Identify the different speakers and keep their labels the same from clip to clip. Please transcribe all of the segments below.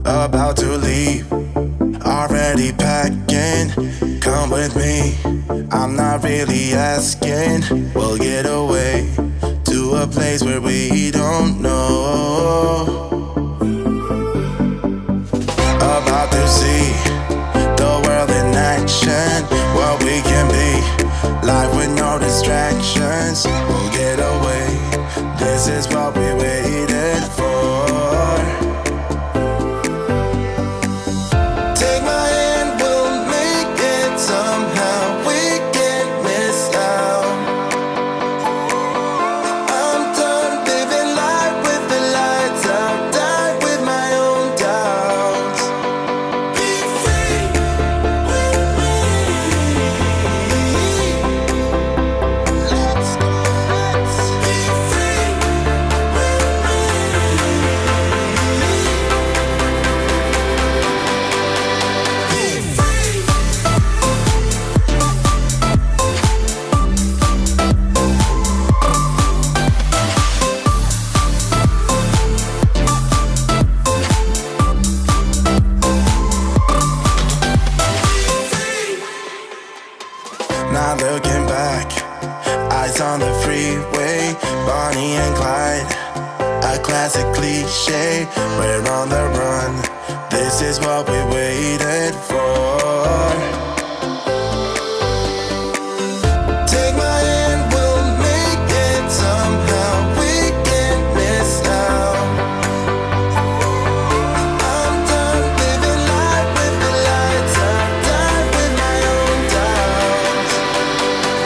Speaker 1: about to leave, already packing. Come with me, I'm not really asking. We'll get away to a place where we don't know. About to see the world in action, what we can be, life with no distractions. We'll get away, this is what we waited for. Take my hand, we'll make it somehow. We can't miss out. I'm done living life with the lights out, died with my own doubts. Be free with me. Let's go, let's be free with me. Be free. Not looking back, eyes on the freeway, Bonnie and Clyde, a classic cliche. We're on the run, this is what we waited for. Take my hand, we'll make it somehow. We can't miss out. I'm done living life with the lights out, died with my own doubts.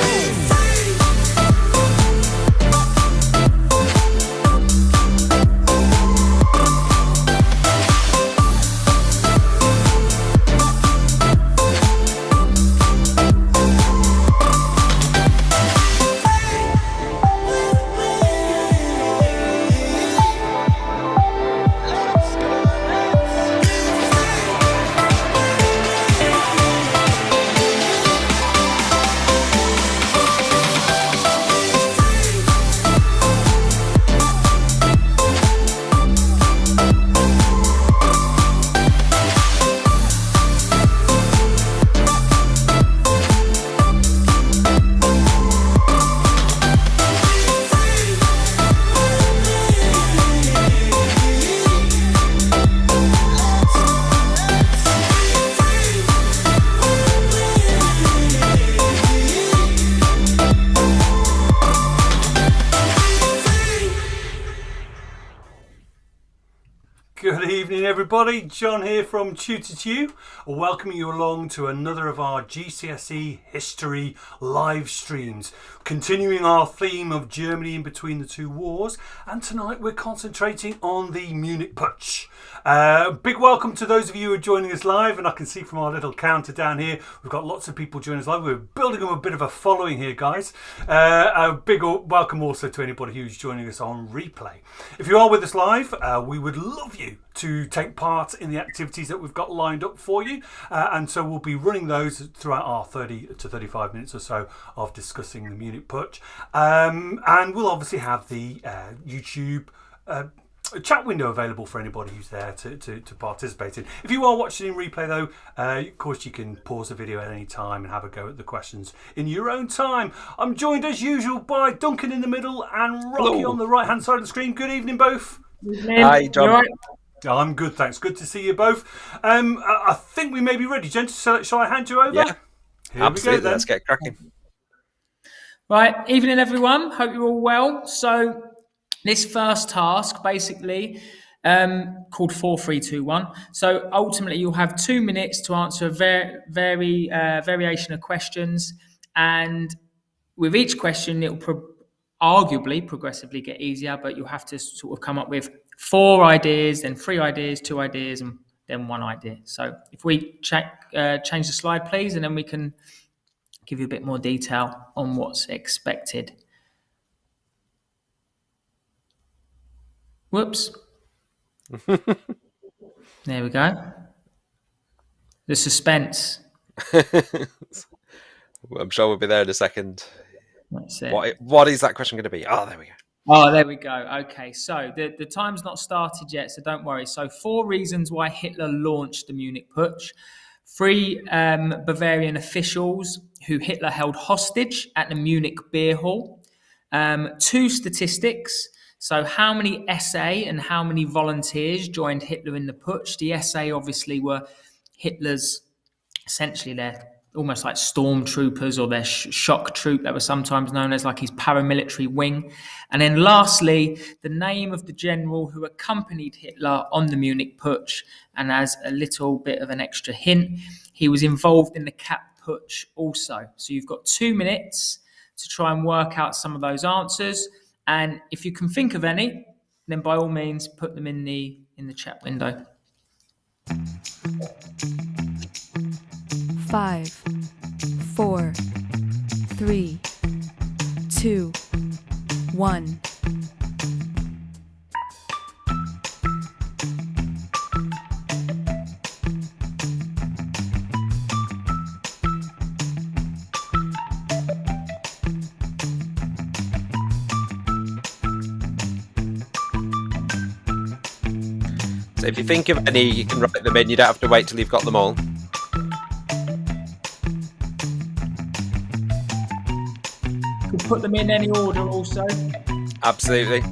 Speaker 1: Be free.
Speaker 2: Good evening, everybody. John here from Tutor to You, welcoming you along to another of our GCSE History live streams, continuing our theme of Germany in between the two wars. And tonight we're concentrating on the Munich Putsch. Big welcome to those of you who are joining us live, and I can see from our little counter down here we've got lots of people joining us live. We're building up a bit of a following here, guys. A big welcome also to anybody who's joining us on replay. If you are with us live, we would love you to take part in the activities that we've got lined up for you, and so we'll be running those throughout our 30 to 35 minutes or so of discussing the Munich Putsch, and we'll obviously have the YouTube chat window available for anybody who's there to participate in. If you are watching in replay though, of course you can pause the video at any time and have a go at the questions in your own time. I'm joined as usual by Duncan in the middle and Rocky
Speaker 3: Hello.
Speaker 2: on the right hand side of the screen. Good evening both.
Speaker 3: Hi, John.
Speaker 4: You all right?
Speaker 2: I'm good, thanks. Good to see you both. I think we may be ready, gents. Shall I hand you over?
Speaker 3: Yeah,
Speaker 2: Here
Speaker 3: absolutely.
Speaker 2: we go, then.
Speaker 3: Let's get cracking.
Speaker 4: Right, evening everyone. Hope you're all well. So this first task basically called 4-3-2-1. So ultimately you'll have 2 minutes to answer a variation of questions, and with each question it'll arguably progressively get easier, but you'll have to sort of come up with 4 ideas, then 3 ideas, 2 ideas, and then 1 idea. So if we change the slide, please, and then we can give you a bit more detail on what's expected. Whoops. There we go. The suspense.
Speaker 3: I'm sure we'll be there in a second.
Speaker 4: That's it.
Speaker 3: What is that question going to be? Oh, there we go.
Speaker 4: Oh, there we go. Okay, so the time's not started yet, so don't worry. So 4 reasons why Hitler launched the Munich Putsch. 3 Bavarian officials who Hitler held hostage at the Munich beer hall. 2 statistics. So how many SA and how many volunteers joined Hitler in the putsch? The SA obviously were Hitler's, essentially they're almost like stormtroopers or their shock troop that was sometimes known as like his paramilitary wing. And then lastly, the name of the general who accompanied Hitler on the Munich Putsch. And as a little bit of an extra hint, he was involved in the Kapp Putsch also. So you've got 2 minutes to try and work out some of those answers. And if you can think of any, then by all means put them in the chat window.
Speaker 3: 5, 4, 3, 2, 1.
Speaker 5: So if you think of any, you can write them in. You don't have to wait till you've got them all.
Speaker 4: We'll put them in any order also.
Speaker 5: Absolutely.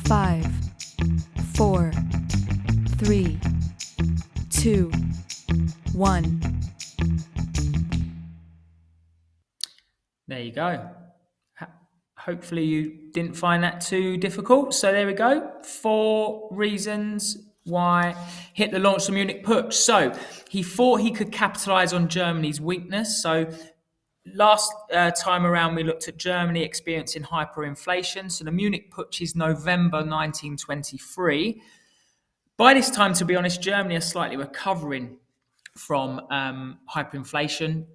Speaker 3: Five, 4, 3, 2, 1.
Speaker 4: There you go. Hopefully you didn't find that too difficult. So there we go. 4 reasons why Hitler launched the Munich Putsch. So he thought he could capitalize on Germany's weakness. So last time around, we looked at Germany experiencing hyperinflation. So the Munich Putsch is November 1923. By this time, to be honest, Germany is slightly recovering from hyperinflation.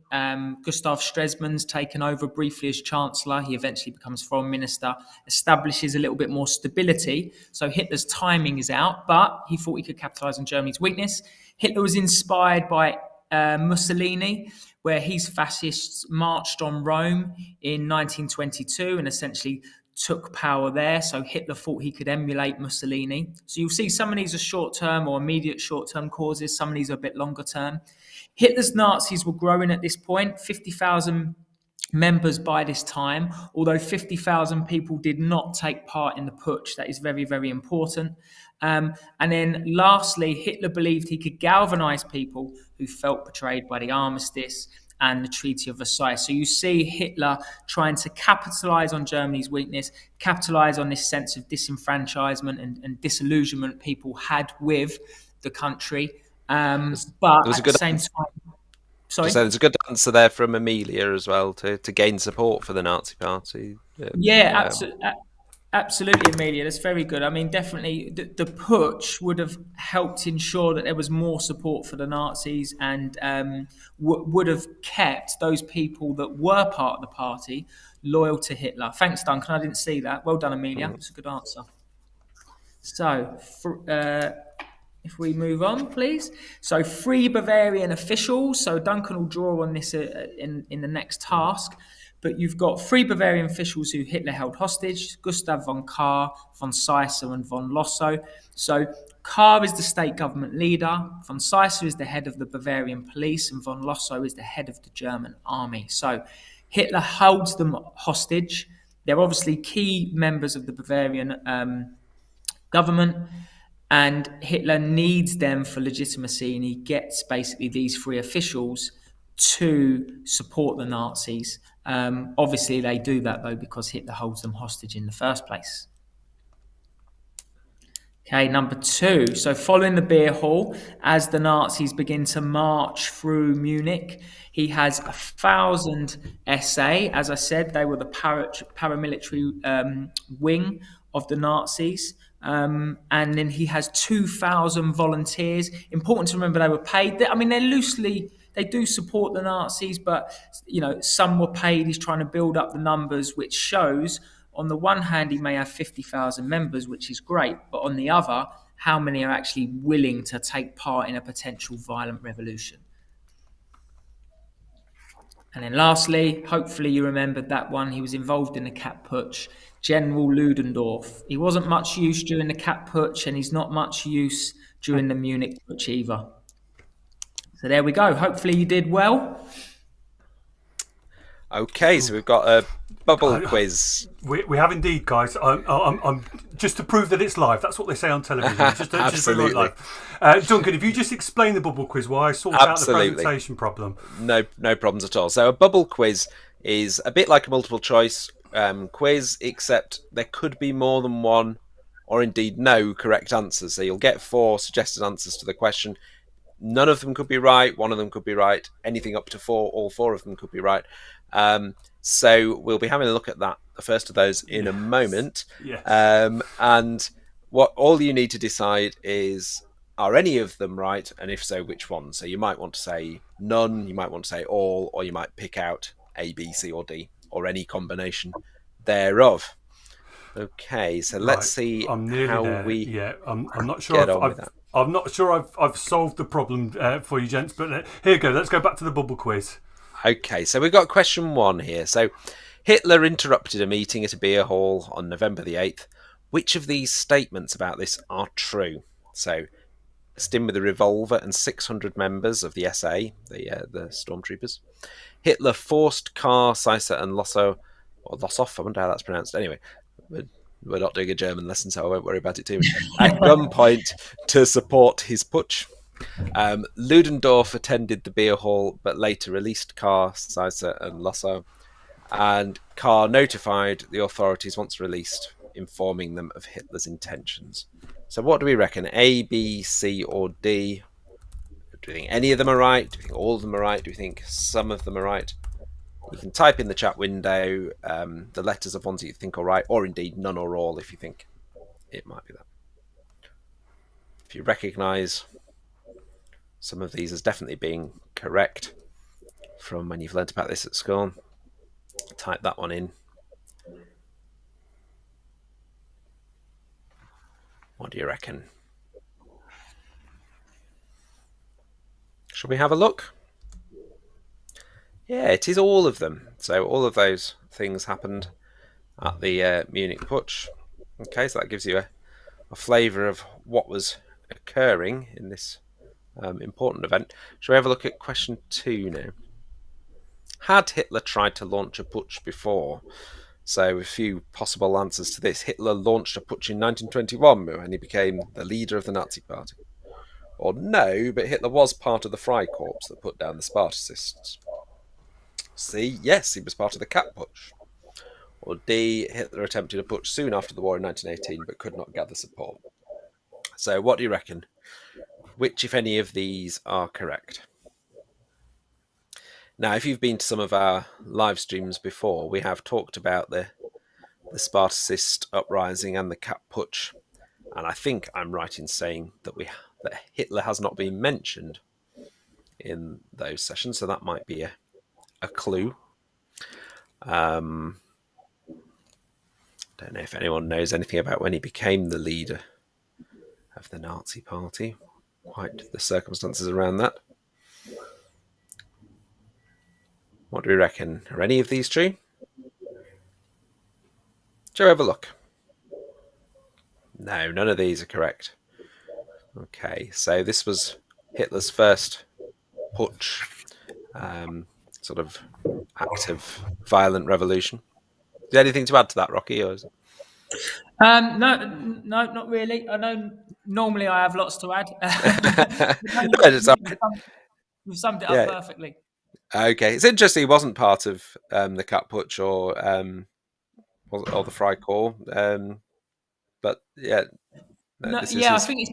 Speaker 4: Gustav Stresemann's taken over briefly as Chancellor. He eventually becomes Foreign Minister, establishes a little bit more stability. So Hitler's timing is out, but he thought he could capitalize on Germany's weakness. Hitler was inspired by Mussolini, where his fascists marched on Rome in 1922 and essentially took power there. So Hitler thought he could emulate Mussolini. So you'll see some of these are short-term or immediate short-term causes. Some of these are a bit longer term. Hitler's Nazis were growing at this point, 50,000 members by this time, although 50,000 people did not take part in the putsch. That is very, very important. And then lastly, Hitler believed he could galvanize people who felt betrayed by the armistice and the Treaty of Versailles. So you see Hitler trying to capitalize on Germany's weakness, capitalize on this sense of disenfranchisement and disillusionment people had with the country. But at the same time, sorry?
Speaker 5: So there's a good answer there from Amelia as well to gain support for the Nazi Party.
Speaker 4: Yeah, absolutely, Amelia. That's very good. I mean, definitely the putsch would have helped ensure that there was more support for the Nazis and would have kept those people that were part of the party loyal to Hitler. Thanks, Duncan. I didn't see that. Well done, Amelia. That's a good answer. So, if we move on, please. So 3 Bavarian officials. So Duncan will draw on this in the next task. but you've got three Bavarian officials who Hitler held hostage: Gustav von Kahr, von Seisser, and von Lossow. So Kahr is the state government leader, von Seisser is the head of the Bavarian police, and von Lossow is the head of the German army. So Hitler holds them hostage. They're obviously key members of the Bavarian government, and Hitler needs them for legitimacy, and he gets basically these three officials to support the Nazis. Obviously, they do that, though, because Hitler holds them hostage in the first place. Okay, number 2. So following the beer hall, as the Nazis begin to march through Munich, he has 1,000 SA. As I said, they were the paramilitary wing of the Nazis. And then he has 2,000 volunteers. Important to remember they were paid. I mean, they do support the Nazis, but, some were paid. He's trying to build up the numbers, which shows, on the one hand, he may have 50,000 members, which is great. But on the other, how many are actually willing to take part in a potential violent revolution? And then lastly, hopefully you remembered that one. He was involved in the Cat Putsch, General Ludendorff. He wasn't much use during the Cat Putsch, and he's not much use during the Munich Putsch either. So there we go. Hopefully you did well.
Speaker 5: Okay, so we've got a bubble quiz.
Speaker 2: We have indeed, guys. I'm just to prove that it's live. That's what they say on television. Just
Speaker 5: Absolutely.
Speaker 2: to prove it live. Duncan, if you just explain the bubble quiz while I sort out the presentation problem.
Speaker 5: No problems at all. So a bubble quiz is a bit like a multiple choice quiz, except there could be more than one, or indeed no, correct answers. So you'll get 4 suggested answers to the question. None of them could be right. One of them could be right. Anything up to 4, all 4 of them could be right. So we'll be having a look at that, the first of those, in a moment.
Speaker 2: Yes.
Speaker 5: And what all you need to decide is, are any of them right? And if so, which ones? So you might want to say none, you might want to say all, or you might pick out A, B, C, or D, or any combination thereof. Okay, so let's see
Speaker 2: I'm nearly
Speaker 5: how
Speaker 2: there.
Speaker 5: we
Speaker 2: Yeah, I'm not sure I'm not sure I've solved the problem for you, gents. But here you go. Let's go back to the bubble quiz.
Speaker 5: Okay, so we've got question 1 here. So Hitler interrupted a meeting at a beer hall on November the 8th. Which of these statements about this are true? So, in with a revolver and 600 members of the SA, the stormtroopers. Hitler forced Kahr, Seisser and Lossow, or Lossow, I wonder how that's pronounced. Anyway, we're not doing a German lesson, so I won't worry about it too much. At gunpoint to support his putsch. Ludendorff attended the beer hall, but later released Kahr, Seisser and Lossow. And Kahr notified the authorities once released, informing them of Hitler's intentions. So what do we reckon? A, B, C or D? Do we think any of them are right? Do we think all of them are right? Do we think some of them are right? You can type in the chat window the letters of ones that you think are right, or indeed none or all if you think it might be that. If you recognise some of these as definitely being correct from when you've learnt about this at school, type that one in. What do you reckon? Shall we have a look? Yeah, it is all of them. So all of those things happened at the Munich Putsch. Okay, so that gives you a flavour of what was occurring in this important event. Shall we have a look at question 2 now? Had Hitler tried to launch a putsch before? So a few possible answers to this. Hitler launched a putsch in 1921 when he became the leader of the Nazi Party. Or no, but Hitler was part of the Freikorps that put down the Spartacists. C, yes, he was part of the Cat Putsch. Or D, Hitler attempted a putsch soon after the war in 1918 but could not gather support. So what do you reckon? Which, if any of these, are correct? Now, if you've been to some of our live streams before, we have talked about the Spartacist uprising and the Cat Putsch, and I think I'm right in saying that that Hitler has not been mentioned in those sessions, so that might be a clue. Don't know if anyone knows anything about when he became the leader of the Nazi Party. Quite the circumstances around that. What do we reckon? Are any of these true? Shall we have a look? No, none of these are correct. Okay, so this was Hitler's first putsch, sort of active, violent revolution. Is there anything to add to that, Rocky? Or is it...
Speaker 4: No, not really. I know normally I have lots to add. No,
Speaker 5: No, it's all right.
Speaker 4: you've summed it up
Speaker 5: Yeah.
Speaker 4: perfectly.
Speaker 5: Okay, it's interesting. He wasn't part of the Cat Putsch or the Freikorps, but yeah, no,
Speaker 4: No,
Speaker 5: this is
Speaker 4: yeah, I
Speaker 5: his.
Speaker 4: think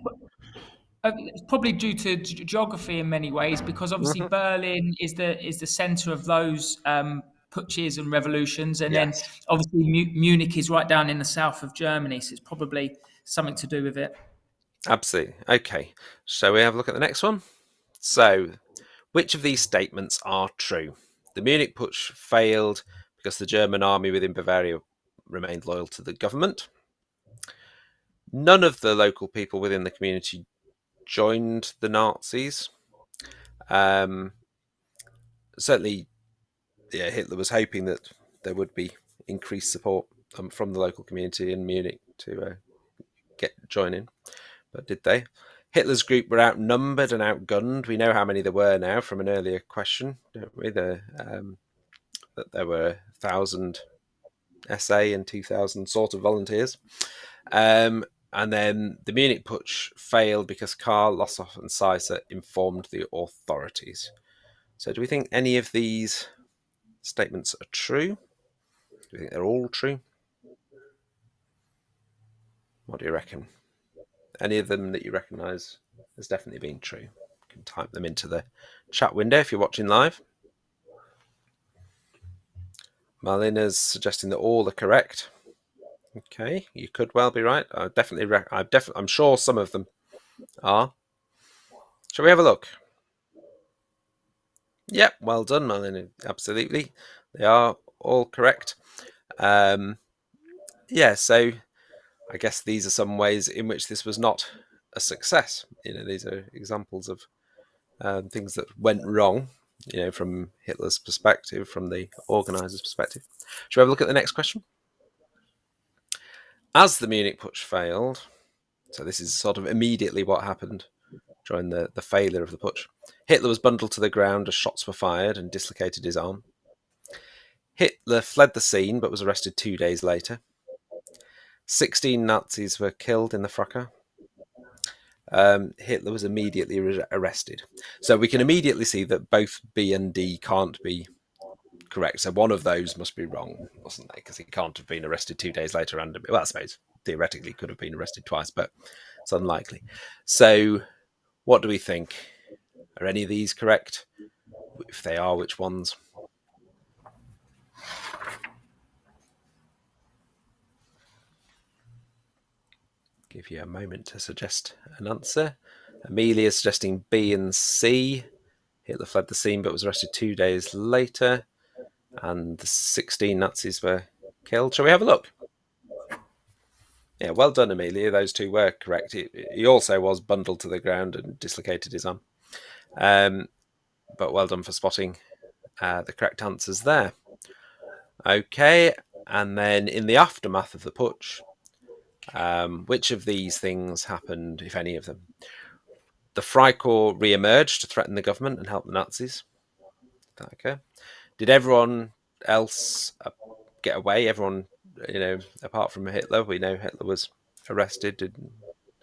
Speaker 4: it's probably due to geography in many ways, because obviously
Speaker 5: Mhm.
Speaker 4: Berlin is the centre of those putches and revolutions, and then
Speaker 5: Yes,
Speaker 4: obviously Munich is right down in the south of Germany, so it's probably something to do with it.
Speaker 5: absolutely. Okay, so we have a look at the next one. So, which of these statements are true? The Munich Putsch failed because the German army within Bavaria remained loyal to the government. None of the local people within the community joined the Nazis. Um, Certainly, yeah, Hitler was hoping that there would be increased support from the local community in Munich to join in, but did they? Hitler's group were outnumbered and outgunned. We know how many there were now from an earlier question, don't we? That there were 1,000 SA and 2,000 sort of volunteers. And then the Munich Putsch failed because Karl, Lossow, and Seisser informed the authorities. So, do we think any of these statements are true? Do we think they're all true? What do you reckon? Any of them that you recognise as definitely being true? You can type them into the chat window if you're watching live. Marlena's suggesting that all are correct. Okay, you could well be right. I'm sure some of them are. Shall we have a look? Yep, well done, Marlena. Absolutely, they are all correct. Yeah, so I guess these are some ways in which this was not a success. These are examples of things that went wrong. From Hitler's perspective, from the organisers' perspective. Shall we have a look at the next question? As the Munich Putsch failed, so this is sort of immediately what happened during the failure of the putsch. Hitler was bundled to the ground as shots were fired and dislocated his arm. Hitler fled the scene but was arrested 2 days later. 16 Nazis were killed in the fracas. Hitler was immediately arrested. So we can immediately see that both B and D can't be correct. So one of those must be wrong, wasn't they? Because he can't have been arrested 2 days later. Well, I suppose theoretically could have been arrested twice, but it's unlikely. So what do we think? Are any of these correct? If they are, which ones? Give you a moment to suggest an answer. Amelia suggesting B and C. Hitler fled the scene but was arrested 2 days later. And the 16 Nazis were killed. Shall we have a look? Yeah, well done, Amelia. Those two were correct. He also was bundled to the ground and dislocated his arm. But well done for spotting the correct answers there. Okay, and then in the aftermath of the putsch, which of these things happened, if any of them? The Freikorps re-emerged to threaten the government and help the Nazis. Okay. Did everyone else get away? Everyone, apart from Hitler, we know Hitler was arrested. Did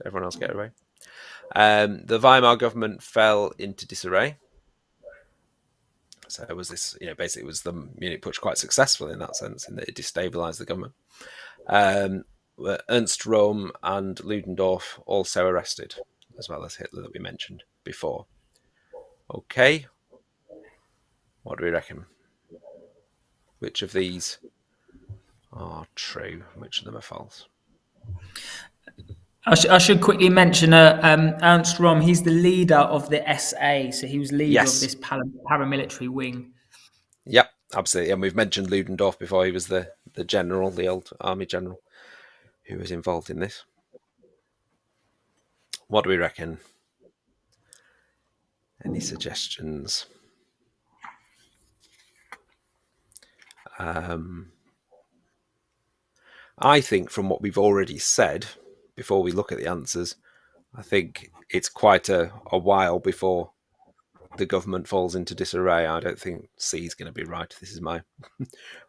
Speaker 5: everyone else get away? The Weimar government fell into disarray. So was this, basically was the Munich Putsch quite successful in that sense, in that it destabilised the government. Ernst Röhm and Ludendorff also arrested, as well as Hitler that we mentioned before. Okay, what do we reckon? Which of these are true? Which of them are false?
Speaker 4: I should quickly mention Ernst Röhm. He's the leader of the SA, so he was leader of
Speaker 5: Yes.
Speaker 4: this paramilitary wing.
Speaker 5: Yep, absolutely. And we've mentioned Ludendorff before. He was the general, the old army general, who was involved in this. What do we reckon? Any suggestions? I think from what we've already said, before we look at the answers, I think it's quite a while before the government falls into disarray. I don't think C is going to be right. This is my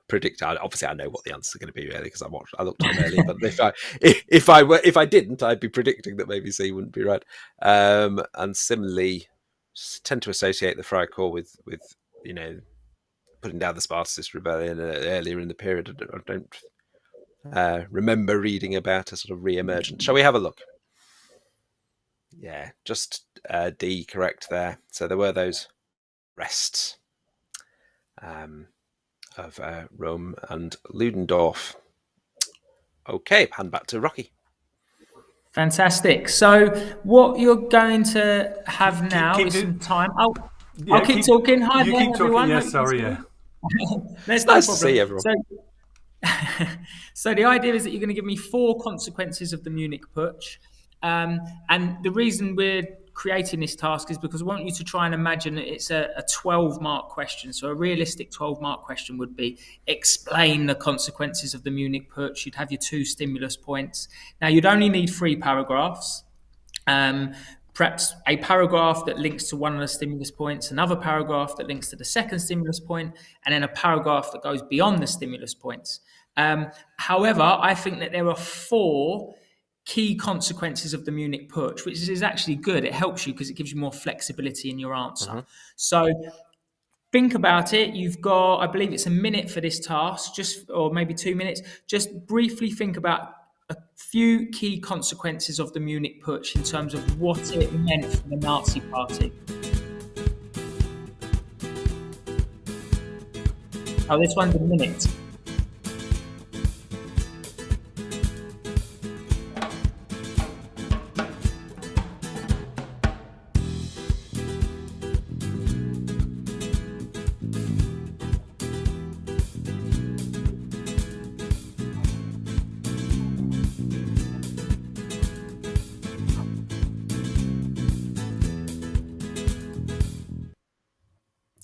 Speaker 5: predict. Obviously, I know what the answers are going to be really because I looked at them earlier. But if I didn't, I'd be predicting that maybe C wouldn't be right. And similarly, tend to associate the Freikorps with putting down the Spartacist rebellion earlier in the period. I don't remember reading about a sort of re-emergence. Shall we have a look? Yeah, just D correct there. So there were those rests of Rome and Ludendorff. Okay, hand back to Rocky.
Speaker 4: Fantastic. So what you're going to have now is some time. I'll keep talking. Hi there, everyone.
Speaker 2: Yes, sorry, yeah.
Speaker 4: That's
Speaker 5: nice to see everyone.
Speaker 4: So the idea is that you're going to give me 4 consequences of the Munich Putsch. And the reason we're creating this task is because I want you to try and imagine that it's a 12-mark question. So a realistic 12-mark question would be explain the consequences of the Munich Putsch. You'd have your 2 stimulus points. Now, you'd only need 3 paragraphs. Perhaps a paragraph that links to one of the stimulus points, another paragraph that links to the second stimulus point, and then a paragraph that goes beyond the stimulus points. However, I think that there are 4 key consequences of the Munich Putsch, which is actually good. It helps you because it gives you more flexibility in your answer. Mm-hmm. So think about it. You've got, I believe it's a minute for this task, or maybe 2 minutes. Just briefly think about a few key consequences of the Munich Putsch in terms of what it meant for the Nazi Party. Oh, this one's a minute.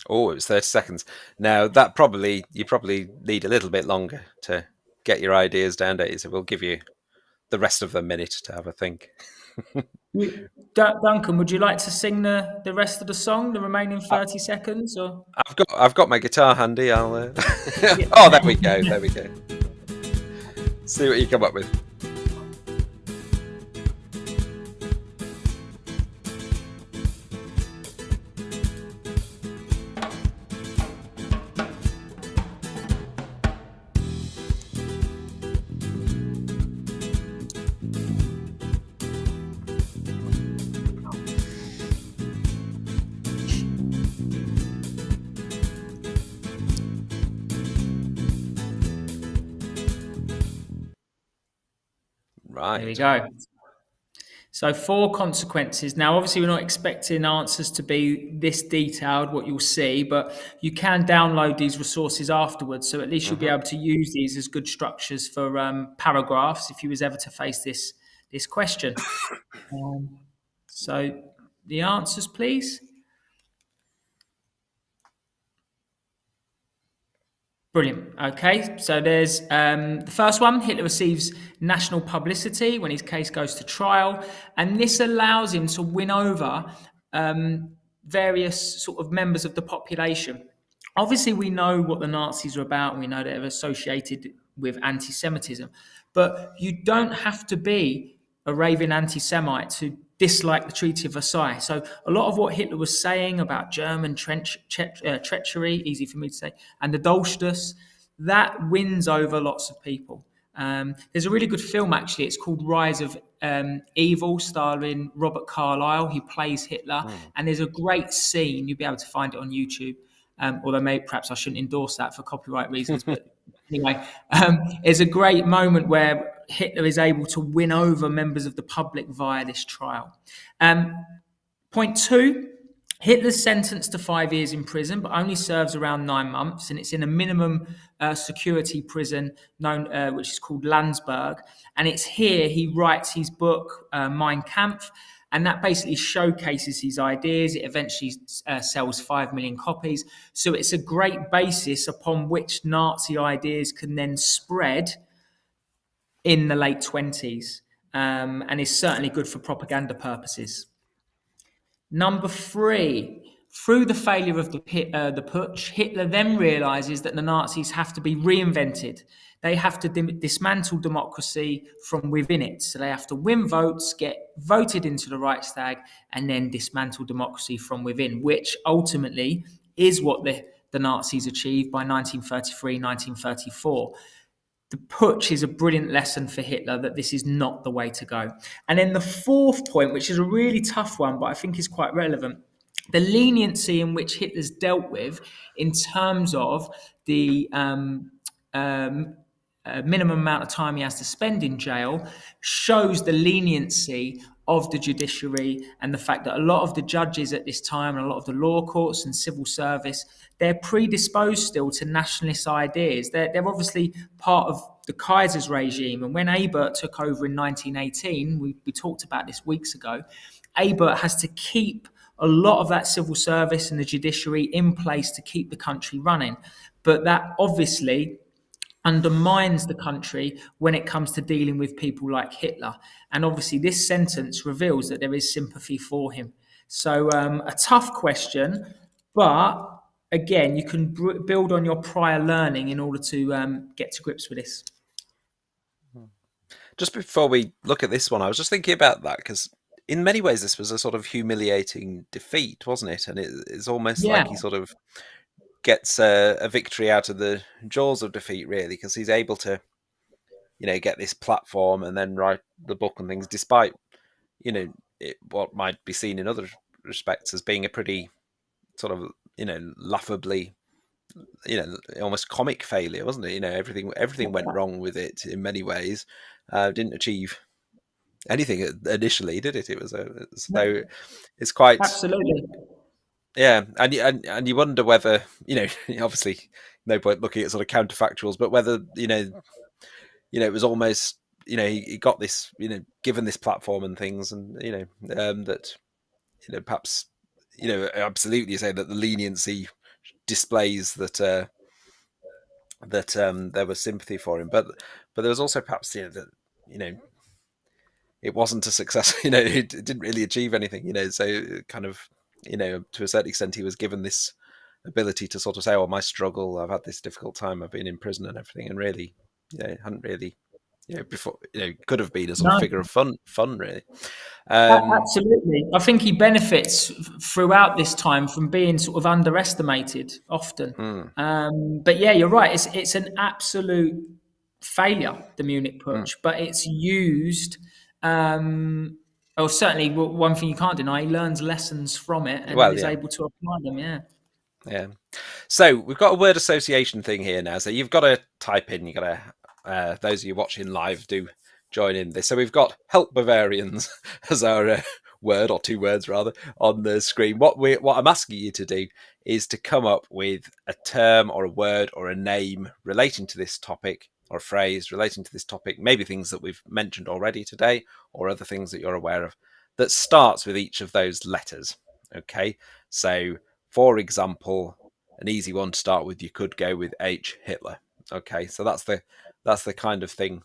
Speaker 5: Oh, it was 30 seconds. Now, you probably need a little bit longer to get your ideas down, don't you? So we'll give you the rest of the minute to have a think.
Speaker 4: Duncan, would you like to sing the rest of the song, the remaining 30 seconds? Or
Speaker 5: I've got my guitar handy. I'll. Oh, there we go. There we go. See what you come up with. Right.
Speaker 4: There we go. So 4 consequences. Now, obviously, we're not expecting answers to be this detailed, what you'll see, but you can download these resources afterwards. So at least you'll be able to use these as good structures for paragraphs if you was ever to face this question. So the answers, please. Brilliant. Okay, so there's the first one. Hitler receives national publicity when his case goes to trial, and this allows him to win over various sort of members of the population. Obviously, we know what the Nazis are about, and we know they're associated with anti-Semitism, but you don't have to be a raving anti-Semite to dislike the Treaty of Versailles. So a lot of what Hitler was saying about German treachery, easy for me to say, and the Dolchstoß, that wins over lots of people. There's a really good film, actually. It's called Rise of Evil, starring Robert Carlyle. He plays Hitler. And there's a great scene. You'll be able to find it on YouTube. Although perhaps I shouldn't endorse that for copyright reasons. But anyway, there's a great moment where Hitler is able to win over members of the public via this trial. Point 2, Hitler's sentenced to 5 years in prison, but only serves around 9 months, and it's in a minimum security prison known, which is called Landsberg. And it's here he writes his book, Mein Kampf, and that basically showcases his ideas. It eventually sells 5 million copies. So it's a great basis upon which Nazi ideas can then spread in the late 20s, and is certainly good for propaganda purposes. Number 3, through the failure of the putsch, Hitler then realizes that the Nazis have to be reinvented. They have to dismantle democracy from within it. So they have to win votes, get voted into the Reichstag, and then dismantle democracy from within, which ultimately is what the Nazis achieved by 1933, 1934. The putsch is a brilliant lesson for Hitler that this is not the way to go. And then the 4th point, which is a really tough one, but I think is quite relevant, the leniency in which Hitler's dealt with in terms of the minimum amount of time he has to spend in jail shows the leniency of the judiciary, and the fact that a lot of the judges at this time and a lot of the law courts and civil service, they're predisposed still to nationalist ideas. They're obviously part of the Kaiser's regime. And when Ebert took over in 1918, we talked about this weeks ago, Ebert has to keep a lot of that civil service and the judiciary in place to keep the country running. But that obviously undermines the country when it comes to dealing with people like Hitler. And obviously this sentence reveals that there is sympathy for him. So a tough question, but again, you can build on your prior learning in order to get to grips with this.
Speaker 5: Just before we look at this one, I was just thinking about that, because in many ways this was a sort of humiliating defeat, wasn't it? And it's almost like he sort of gets a victory out of the jaws of defeat, really, because he's able to, get this platform and then write the book and things, despite, what might be seen in other respects as being a pretty sort of, laughably, almost comic failure, wasn't it? Everything went wrong with it in many ways. Didn't achieve anything initially, did it? It was so it's quite
Speaker 4: absolutely.
Speaker 5: Yeah, and you wonder whether, obviously no point looking at sort of counterfactuals, but whether, it was almost, he got this, given this platform and things, and, that, perhaps, absolutely say that the leniency displays that, there was sympathy for him, but there was also perhaps, that, it wasn't a success, it didn't really achieve anything, so kind of, to a certain extent, he was given this ability to sort of say, "Oh, my struggle, I've had this difficult time, I've been in prison and everything," and really, hadn't really, before, could have been a sort of figure of fun, really.
Speaker 4: Absolutely, I think he benefits throughout this time from being sort of underestimated often. But yeah, you're right. It's an absolute failure, the Munich Putsch, but it's used. Or certainly, one thing you can't deny, he learns lessons from it and is able to apply them.
Speaker 5: Yeah. So we've got a word association thing here now. So you've got to type in. You got to. Those of you watching live, do join in this. So we've got "help Bavarians" as our word, or 2 words rather, on the screen. What I'm asking you to do is to come up with a term or a word or a name relating to this topic, or a phrase relating to this topic, maybe things that we've mentioned already today or other things that you're aware of, that starts with each of those letters. Okay, so for example, an easy one to start with, you could go with H, Hitler. Okay, so that's the kind of thing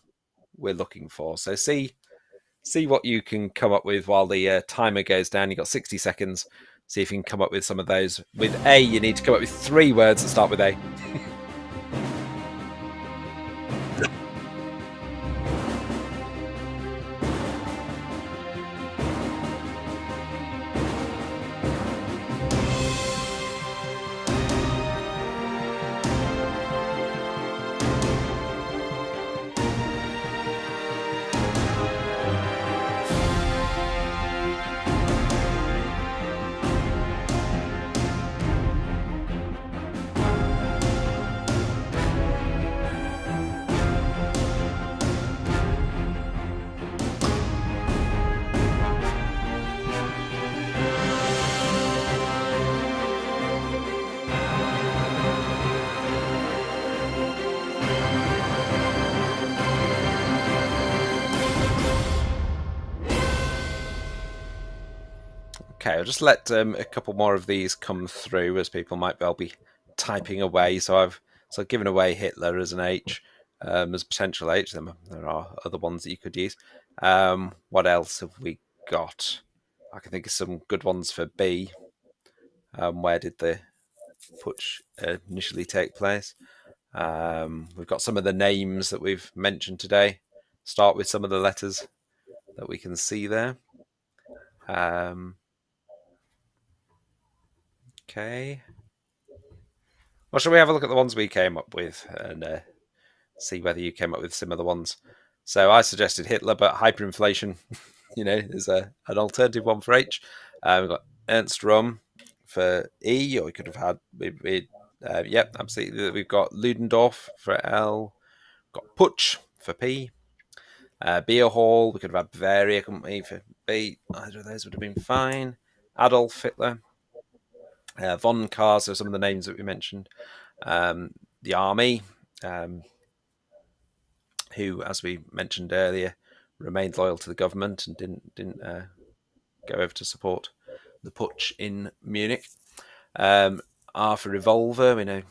Speaker 5: we're looking for. So see what you can come up with while the timer goes down. You've got 60 seconds. See if you can come up with some of those. With A, you need to come up with 3 words that start with A. Okay, I'll just let a couple more of these come through, as people might well be typing away. So I've given away Hitler as an H. as potential H. There are other ones that you could use. What else have we got? I can think of some good ones for B. Where did the putsch initially take place? We've got some of the names that we've mentioned today. Start with some of the letters that we can see there. Okay. Well, shall we have a look at the ones we came up with and see whether you came up with similar ones? So I suggested Hitler, but hyperinflation, is an alternative one for H. We've got Ernst Röhm for E, or we could have had, yep, absolutely. We've got Ludendorff for L, got Putsch for P, Beer Hall, we could have had Bavaria, couldn't we, for B. Either of those would have been fine. Adolf Hitler, von Kahr, so some of the names that we mentioned. The army, who, as we mentioned earlier, remained loyal to the government and didn't go over to support the putsch in Munich. R for revolver, we know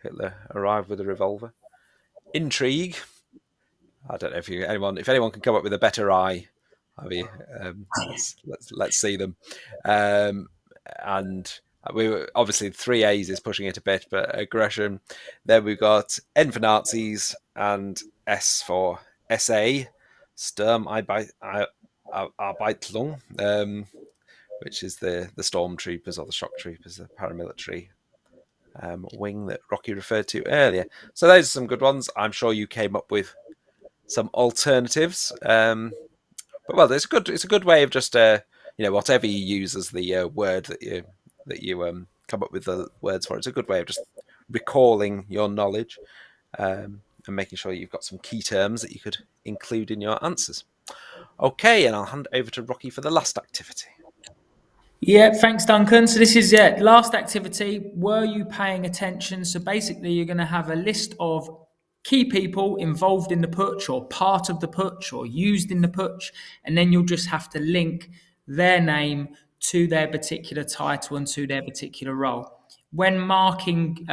Speaker 5: Hitler arrived with a revolver. Intrigue, I don't know if anyone can come up with a better I. Let's see them. And we were obviously 3 A's is pushing it a bit, but aggression. Then we've got N for Nazis and S for SA, Sturmarbeitlung, which is the stormtroopers or the shock troopers, the paramilitary wing that Rocky referred to earlier. So those are some good ones. I'm sure you came up with some alternatives. But well, it's a good way of just whatever you use as the word that you come up with the words for. It's a good way of just recalling your knowledge and making sure you've got some key terms that you could include in your answers. Okay, and I'll hand over to Rocky for the last activity.
Speaker 4: Yeah, thanks, Duncan. So this is last activity. Were you paying attention? So basically, you're going to have a list of key people involved in the putsch or part of the putsch or used in the putsch, and then you'll just have to link their name to their particular title and to their particular role. When marking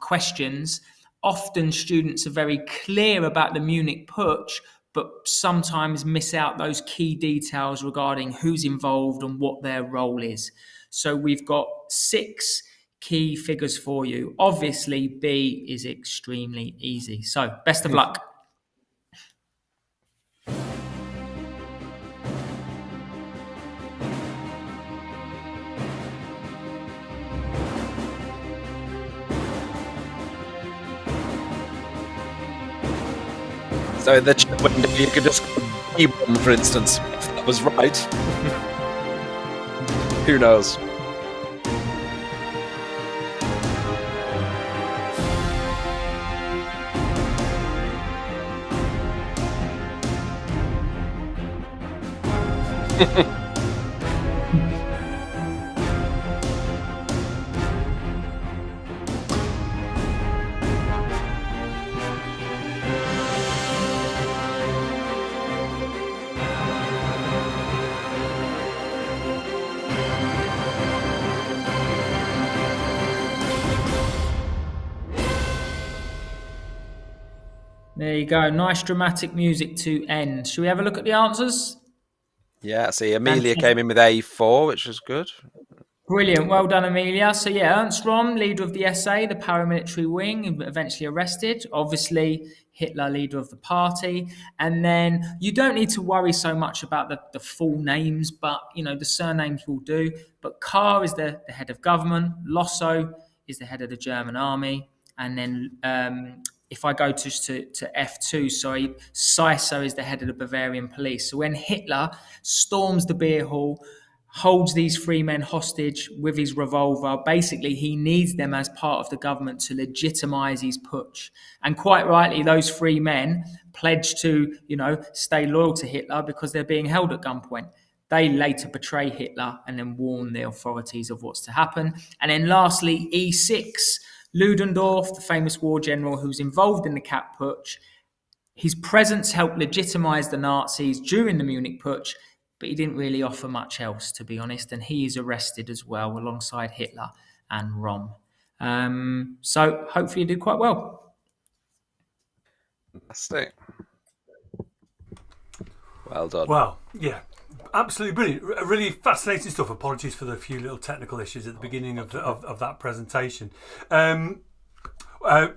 Speaker 4: questions, often students are very clear about the Munich Putsch, but sometimes miss out those key details regarding who's involved and what their role is. So we've got 6 key figures for you. Obviously, B is extremely easy. So best of luck.
Speaker 5: So in the chat window, you could just E1, for instance, if that was right. Who knows?
Speaker 4: There you go. Nice dramatic music to end. Shall we have a look at the answers?
Speaker 5: Yeah, see, Amelia came in with A4, which was good.
Speaker 4: Brilliant. Well done, Amelia. So, Ernst Röhm, leader of the SA, the paramilitary wing, eventually arrested. Obviously, Hitler, leader of the party. And then you don't need to worry so much about the full names, but, the surnames will do. But Kahr is the head of government. Lossow is the head of the German army. And then if I go to F2, Seisser is the head of the Bavarian police. So when Hitler storms the beer hall, holds these 3 men hostage with his revolver. Basically, he needs them as part of the government to legitimize his putsch. And quite rightly, those 3 men pledge to, stay loyal to Hitler because they're being held at gunpoint. They later betray Hitler and then warn the authorities of what's to happen. And then lastly, E6, Ludendorff, the famous war general who's involved in the Kapp Putsch. His presence helped legitimize the Nazis during the Munich Putsch, but he didn't really offer much else, to be honest. And he is arrested as well, alongside Hitler and Röhm. So hopefully you did quite well.
Speaker 5: Fantastic. Well done.
Speaker 2: Well, yeah, absolutely brilliant. Really fascinating stuff. Apologies for the few little technical issues at the beginning of that presentation. What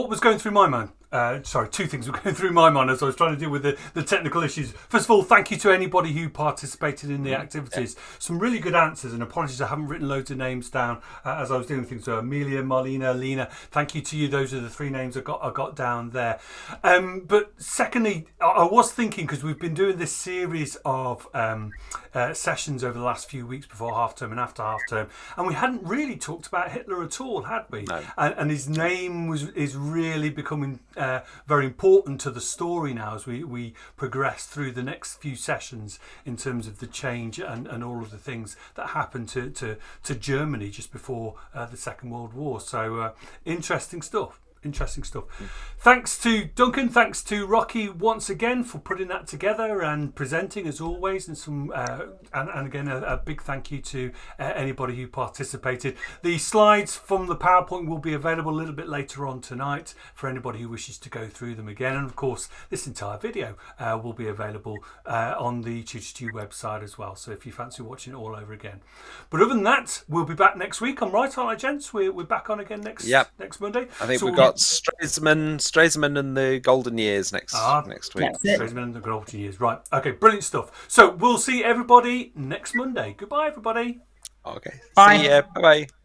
Speaker 2: was going through my mind? Sorry, two things were going through my mind as I was trying to deal with the technical issues. First of all, thank you to anybody who participated in the activities. Some really good answers, and apologies I haven't written loads of names down as I was doing things. So Amelia, Marlena, Lena, thank you to you. Those are the three names I got down there. But secondly, I was thinking, because we've been doing this series of sessions over the last few weeks before half term and after half term, and we hadn't really talked about Hitler at all, had we?
Speaker 5: No.
Speaker 2: And his name is really becoming very important to the story now as we progress through the next few sessions in terms of the change and all of the things that happened to Germany just before the Second World War. So interesting stuff. Thanks to Duncan, thanks to Rocky once again for putting that together and presenting as always, and some and again a big thank you to anybody who participated. The slides from the PowerPoint will be available a little bit later on tonight for anybody who wishes to go through them again, and of course this entire video will be available on the TutorTube website as well, so if you fancy watching it all over again. But other than that, we'll be back next week. I'm right, aren't I, gents? We're back on again next Monday.
Speaker 5: I think we've got Stresemann and the Golden Years next week.
Speaker 2: Stresemann and the Golden Years. Right. Okay, brilliant stuff. So we'll see everybody next Monday. Goodbye, everybody.
Speaker 5: Okay.
Speaker 4: Bye.
Speaker 5: See ya. Bye-bye.